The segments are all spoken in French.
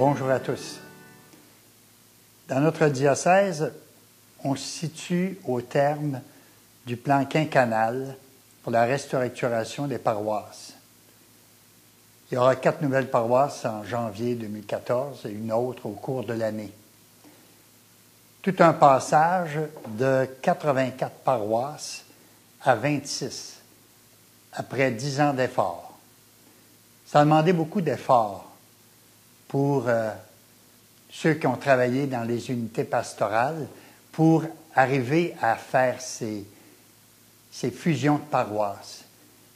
Bonjour à tous. Dans notre diocèse, on se situe au terme du plan quinquennal pour la restructuration des paroisses. Il y aura 4 nouvelles paroisses en janvier 2014 et une autre au cours de l'année. Tout un passage de 84 paroisses à 26, après 10 ans d'efforts. Ça a demandé beaucoup d'efforts pour ceux qui ont travaillé dans les unités pastorales pour arriver à faire ces fusions de paroisses.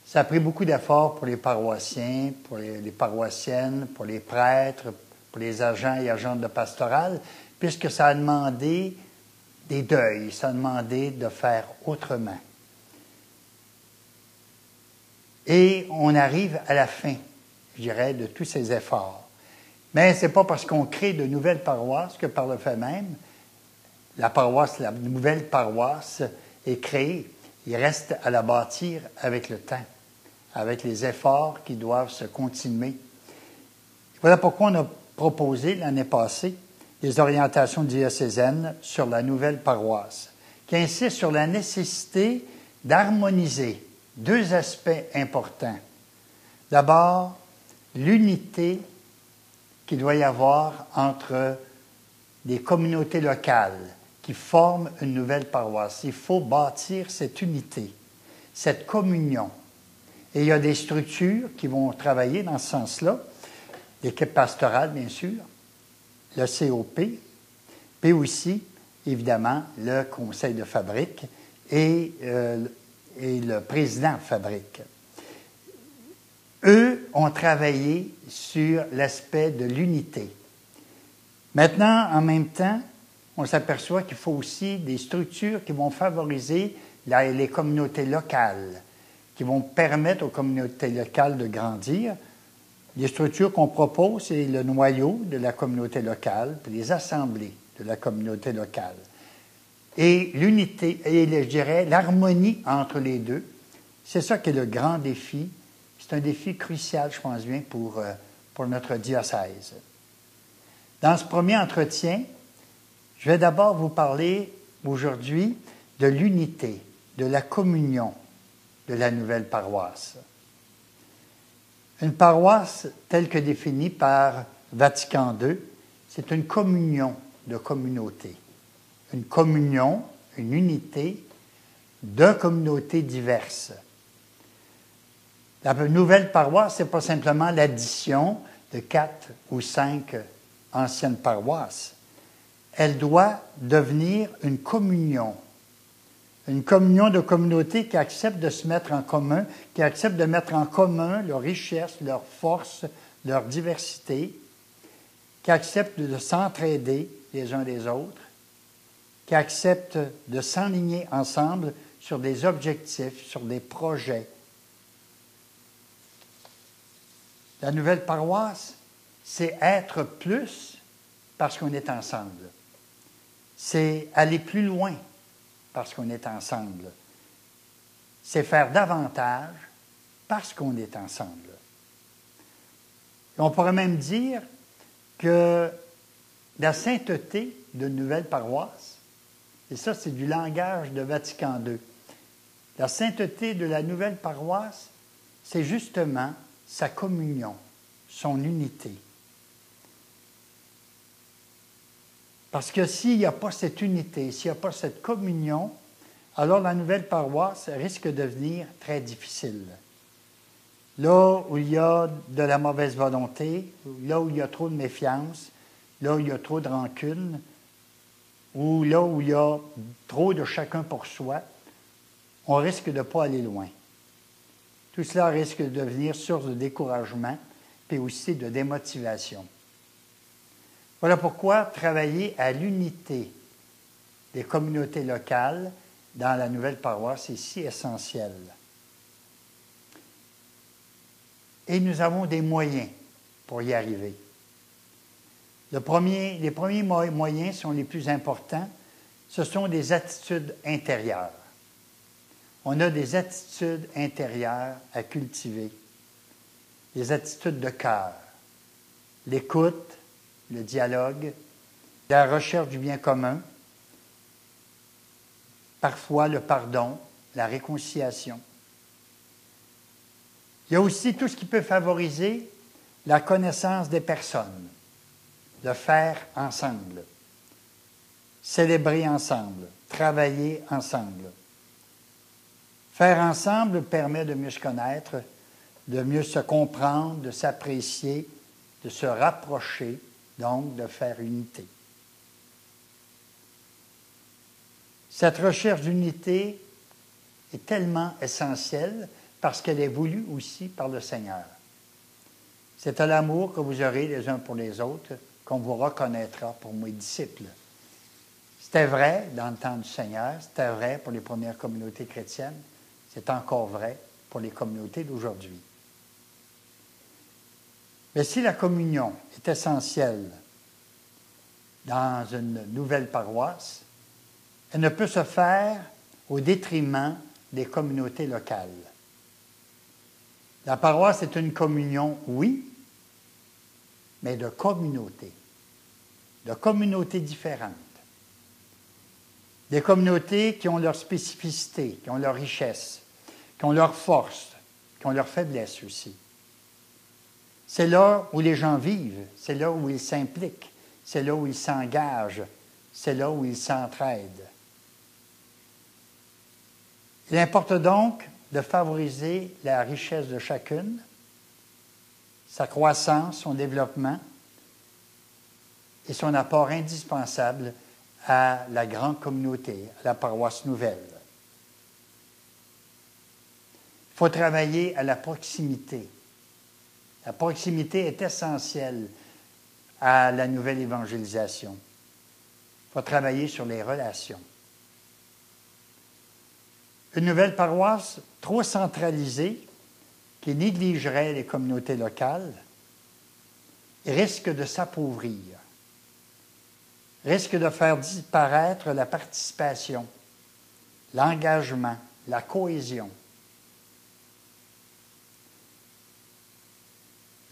Ça a pris beaucoup d'efforts pour les paroissiens, pour les paroissiennes, pour les prêtres, pour les agents et agentes de pastoral, puisque ça a demandé des deuils, ça a demandé de faire autrement. Et on arrive à la fin, je dirais, de tous ces efforts. Mais ce n'est pas parce qu'on crée de nouvelles paroisses que par le fait même, la nouvelle paroisse est créée. Il reste à la bâtir avec le temps, avec les efforts qui doivent se continuer. Voilà pourquoi on a proposé l'année passée des orientations diocésaines sur la nouvelle paroisse, qui insistent sur la nécessité d'harmoniser 2 aspects importants. D'abord, l'unité qu'il doit y avoir entre des communautés locales qui forment une nouvelle paroisse. Il faut bâtir cette unité, cette communion. Et il y a des structures qui vont travailler dans ce sens-là, l'équipe pastorale, bien sûr, le COP, puis aussi, évidemment, le conseil de fabrique et le président fabrique. Eux ont travaillé sur l'aspect de l'unité. Maintenant, en même temps, on s'aperçoit qu'il faut aussi des structures qui vont favoriser les communautés locales, qui vont permettre aux communautés locales de grandir. Les structures qu'on propose, c'est le noyau de la communauté locale, puis les assemblées de la communauté locale. Et l'unité, et je dirais l'harmonie entre les deux, c'est ça qui est le grand défi. C'est un défi crucial, je pense bien, pour notre diocèse. Dans ce premier entretien, je vais d'abord vous parler aujourd'hui de l'unité, de la communion de la nouvelle paroisse. Une paroisse telle que définie par Vatican II, c'est une communion de communautés. Une communion, une unité de communautés diverses. La nouvelle paroisse, ce n'est pas simplement l'addition de 4 ou 5 anciennes paroisses. Elle doit devenir une communion de communautés qui acceptent de se mettre en commun, qui acceptent de mettre en commun leurs richesses, leurs forces, leur diversité, qui acceptent de s'entraider les uns les autres, qui acceptent de s'enligner ensemble sur des objectifs, sur des projets. La nouvelle paroisse, c'est être plus parce qu'on est ensemble. C'est aller plus loin parce qu'on est ensemble. C'est faire davantage parce qu'on est ensemble. Et on pourrait même dire que la sainteté d'une nouvelle paroisse, et ça c'est du langage de Vatican II, la sainteté de la nouvelle paroisse, c'est justement sa communion, son unité. Parce que s'il n'y a pas cette unité, s'il n'y a pas cette communion, alors la nouvelle paroisse risque de devenir très difficile. Là où il y a de la mauvaise volonté, là où il y a trop de méfiance, là où il y a trop de rancune, ou là où il y a trop de chacun pour soi, on risque de ne pas aller loin. Tout cela risque de devenir source de découragement, puis aussi de démotivation. Voilà pourquoi travailler à l'unité des communautés locales dans la nouvelle paroisse est si essentiel. Et nous avons des moyens pour y arriver. Les premiers moyens sont les plus importants. Ce sont des attitudes intérieures. On a des attitudes intérieures à cultiver, des attitudes de cœur, l'écoute, le dialogue, la recherche du bien commun, parfois le pardon, la réconciliation. Il y a aussi tout ce qui peut favoriser la connaissance des personnes, le faire ensemble, célébrer ensemble, travailler ensemble. Faire ensemble permet de mieux se connaître, de mieux se comprendre, de s'apprécier, de se rapprocher, donc de faire unité. Cette recherche d'unité est tellement essentielle parce qu'elle est voulue aussi par le Seigneur. C'est à l'amour que vous aurez les uns pour les autres qu'on vous reconnaîtra pour mes disciples. C'était vrai dans le temps du Seigneur, c'était vrai pour les premières communautés chrétiennes, c'est encore vrai pour les communautés d'aujourd'hui. Mais si la communion est essentielle dans une nouvelle paroisse, elle ne peut se faire au détriment des communautés locales. La paroisse est une communion, oui, mais de communautés différentes. Des communautés qui ont leur spécificité, qui ont leur richesse, qui ont leur force, qui ont leur faiblesse aussi. C'est là où les gens vivent, c'est là où ils s'impliquent, c'est là où ils s'engagent, c'est là où ils s'entraident. Il importe donc de favoriser la richesse de chacune, sa croissance, son développement et son apport indispensable à la grande communauté, à la paroisse nouvelle. Il faut travailler à la proximité. La proximité est essentielle à la nouvelle évangélisation. Il faut travailler sur les relations. Une nouvelle paroisse trop centralisée qui négligerait les communautés locales risque de s'appauvrir, risque de faire disparaître la participation, l'engagement, la cohésion.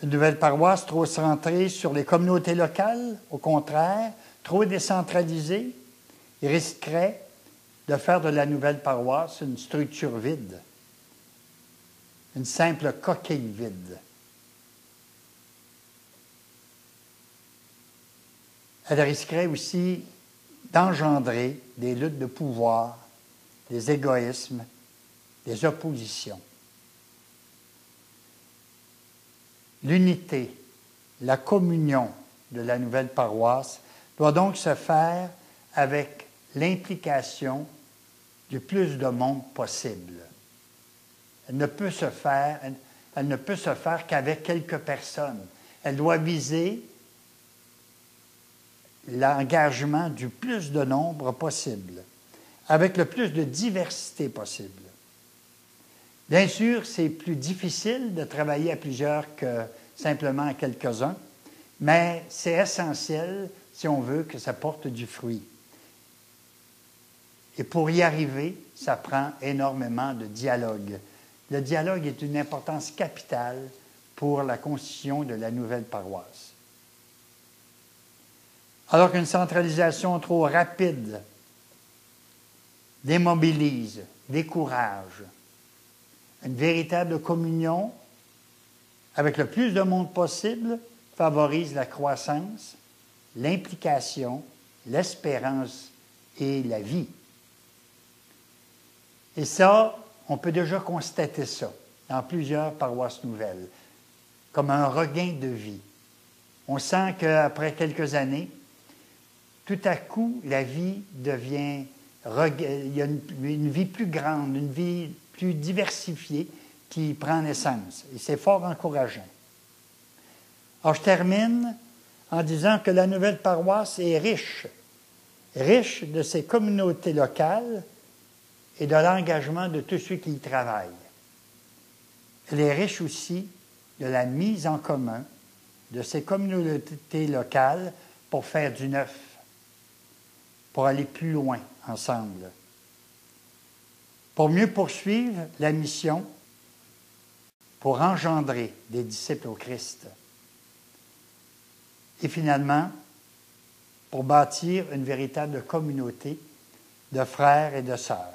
Une nouvelle paroisse trop centrée sur les communautés locales, au contraire, trop décentralisée, risquerait de faire de la nouvelle paroisse une structure vide, une simple coquille vide. Elle risquerait aussi d'engendrer des luttes de pouvoir, des égoïsmes, des oppositions. L'unité, la communion de la nouvelle paroisse doit donc se faire avec l'implication du plus de monde possible. Elle ne peut se faire qu'avec quelques personnes. Elle doit viser l'engagement du plus de nombre possible, avec le plus de diversité possible. Bien sûr, c'est plus difficile de travailler à plusieurs que simplement à quelques-uns, mais c'est essentiel si on veut que ça porte du fruit. Et pour y arriver, ça prend énormément de dialogue. Le dialogue est d'une importance capitale pour la constitution de la nouvelle paroisse. Alors qu'une centralisation trop rapide démobilise, décourage, une véritable communion avec le plus de monde possible favorise la croissance, l'implication, l'espérance et la vie. Et ça, on peut déjà constater ça dans plusieurs paroisses nouvelles, comme un regain de vie. On sent qu'après quelques années, tout à coup, la vie devient... Il y a une vie plus grande, une vie plus diversifiée qui prend naissance. Et c'est fort encourageant. Alors, je termine en disant que la nouvelle paroisse est riche de ses communautés locales et de l'engagement de tous ceux qui y travaillent. Elle est riche aussi de la mise en commun de ces communautés locales pour faire du neuf, pour aller plus loin ensemble, pour mieux poursuivre la mission, pour engendrer des disciples au Christ. et finalement, pour bâtir une véritable communauté de frères et de sœurs.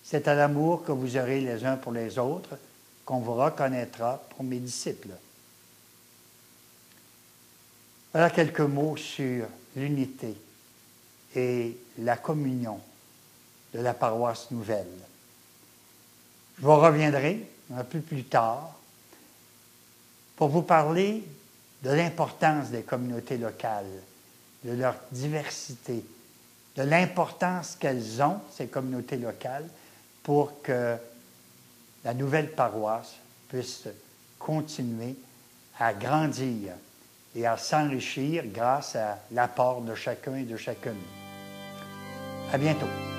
C'est à l'amour que vous aurez les uns pour les autres qu'on vous reconnaîtra pour mes disciples. Voilà quelques mots sur l'unité et la communion de la paroisse nouvelle. Je vous reviendrai un peu plus tard pour vous parler de l'importance des communautés locales, de leur diversité, de l'importance qu'elles ont, ces communautés locales, pour que la nouvelle paroisse puisse continuer à grandir et à s'enrichir grâce à l'apport de chacun et de chacune. À bientôt.